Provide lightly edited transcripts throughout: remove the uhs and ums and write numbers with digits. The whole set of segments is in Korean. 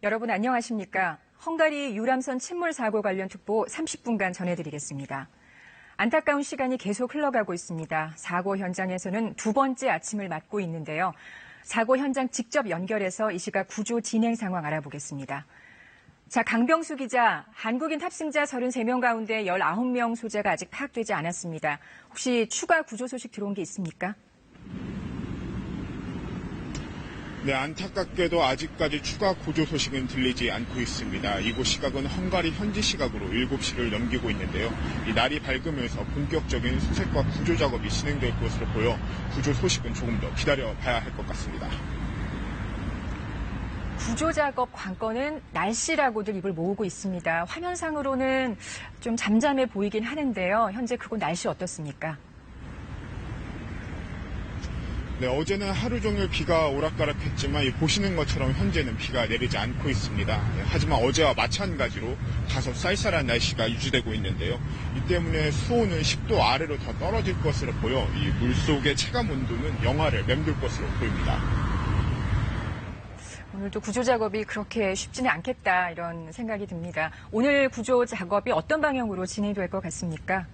여러분 안녕하십니까? 헝가리 유람선 침몰 사고 관련 특보 30분간 전해드리겠습니다. 안타까운 시간이 계속 흘러가고 있습니다. 사고 현장에서는 두 번째 아침을 맞고 있는데요. 사고 현장 직접 연결해서 이 시각 구조 진행 상황 알아보겠습니다. 자, 강병수 기자, 한국인 탑승자 33명 가운데 19명 소재가 아직 파악되지 않았습니다. 혹시 추가 구조 소식 들어온 게 있습니까? 네, 안타깝게도 아직까지 추가 구조 소식은 들리지 않고 있습니다. 이곳 시각은 헝가리 현지 시각으로 7시를 넘기고 있는데요. 이 날이 밝으면서 본격적인 수색과 구조 작업이 진행될 것으로 보여 구조 소식은 조금 더 기다려봐야 할 것 같습니다. 구조 작업 관건은 날씨라고들 입을 모으고 있습니다. 화면상으로는 좀 잠잠해 보이긴 하는데요. 현재 그곳 날씨 어떻습니까? 네, 어제는 하루 종일 비가 오락가락했지만 보시는 것처럼 현재는 비가 내리지 않고 있습니다. 하지만 어제와 마찬가지로 다소 쌀쌀한 날씨가 유지되고 있는데요. 이 때문에 수온은 10도 아래로 더 떨어질 것으로 보여 이 물속의 체감 온도는 영하를 맴돌 것으로 보입니다. 오늘도 구조 작업이 그렇게 쉽지는 않겠다 이런 생각이 듭니다. 오늘 구조 작업이 어떤 방향으로 진행될 것 같습니까?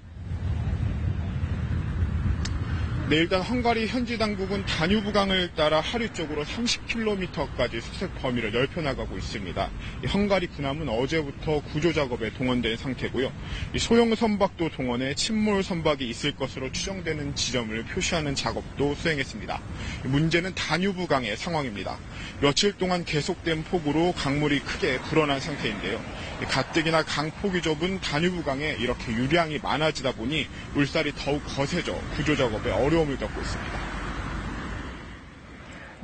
네, 일단 헝가리 현지 당국은 다뉴브강을 따라 하류 쪽으로 30km까지 수색 범위를 넓혀나가고 있습니다. 헝가리 군함은 어제부터 구조 작업에 동원된 상태고요. 소형 선박도 동원해 침몰 선박이 있을 것으로 추정되는 지점을 표시하는 작업도 수행했습니다. 문제는 다뉴브강의 상황입니다. 며칠 동안 계속된 폭우로 강물이 크게 불어난 상태인데요. 가뜩이나 강폭이 좁은 다뉴브강에 이렇게 유량이 많아지다 보니 물살이 더욱 거세져 구조 작업에 어려움을 겪고 있습니다.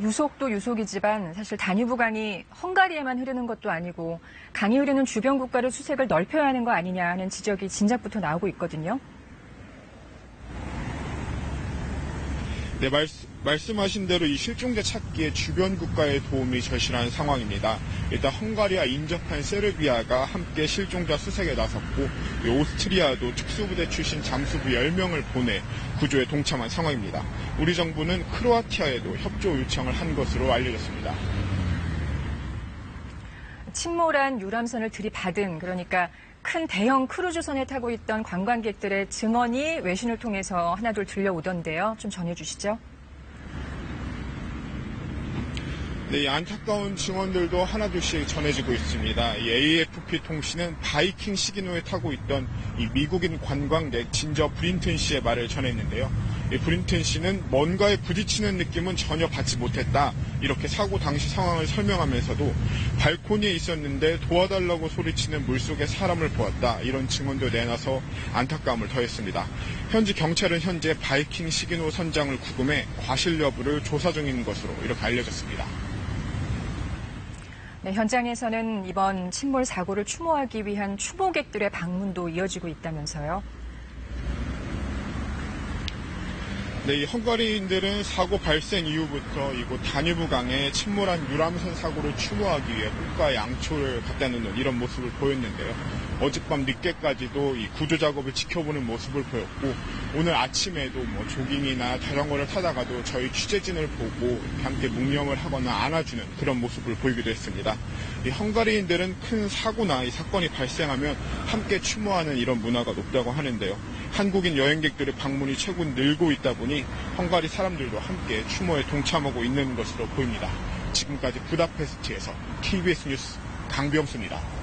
유속도 유속이지만 사실 다뉴브강이 헝가리에만 흐르는 것도 아니고 강이 흐르는 주변 국가를 수색을 넓혀야 하는 거 아니냐 하는 지적이 진작부터 나오고 있거든요. 네, 말씀하신 대로 이 실종자 찾기에 주변 국가의 도움이 절실한 상황입니다. 일단 헝가리와 인접한 세르비아가 함께 실종자 수색에 나섰고 오스트리아도 특수부대 출신 잠수부 10명을 보내 구조에 동참한 상황입니다. 우리 정부는 크로아티아에도 협조 요청을 한 것으로 알려졌습니다. 침몰한 유람선을 들이받은 그러니까 큰 대형 크루즈선에 타고 있던 관광객들의 증언이 외신을 통해서 하나둘 들려오던데요. 좀 전해주시죠. 네, 안타까운 증언들도 하나둘씩 전해지고 있습니다. 이 AFP 통신은 바이킹 시기노에 타고 있던 이 미국인 관광객 진저 브린튼 씨의 말을 전했는데요. 이 브린튼 씨는 뭔가에 부딪히는 느낌은 전혀 받지 못했다. 이렇게 사고 당시 상황을 설명하면서도 발코니에 있었는데 도와달라고 소리치는 물속에 사람을 보았다. 이런 증언도 내놔서 안타까움을 더했습니다. 현지 경찰은 현재 바이킹 시기노 선장을 구금해 과실 여부를 조사 중인 것으로 이렇게 알려졌습니다. 네, 현장에서는 이번 침몰 사고를 추모하기 위한 추모객들의 방문도 이어지고 있다면서요. 네, 이 헝가리인들은 사고 발생 이후부터 이곳 다뉴브강에 침몰한 유람선 사고를 추모하기 위해 꽃과 양초를 갖다 놓는 이런 모습을 보였는데요. 어젯밤 늦게까지도 이 구조 작업을 지켜보는 모습을 보였고 오늘 아침에도 조깅이나 자전거를 타다가도 저희 취재진을 보고 함께 묵념을 하거나 안아주는 그런 모습을 보이기도 했습니다. 이 헝가리인들은 큰 사고나 이 사건이 발생하면 함께 추모하는 이런 문화가 높다고 하는데요. 한국인 여행객들의 방문이 최고 늘고 있다 보니 헝가리 사람들도 함께 추모에 동참하고 있는 것으로 보입니다. 지금까지 부다페스트에서 KBS 뉴스 강병수입니다.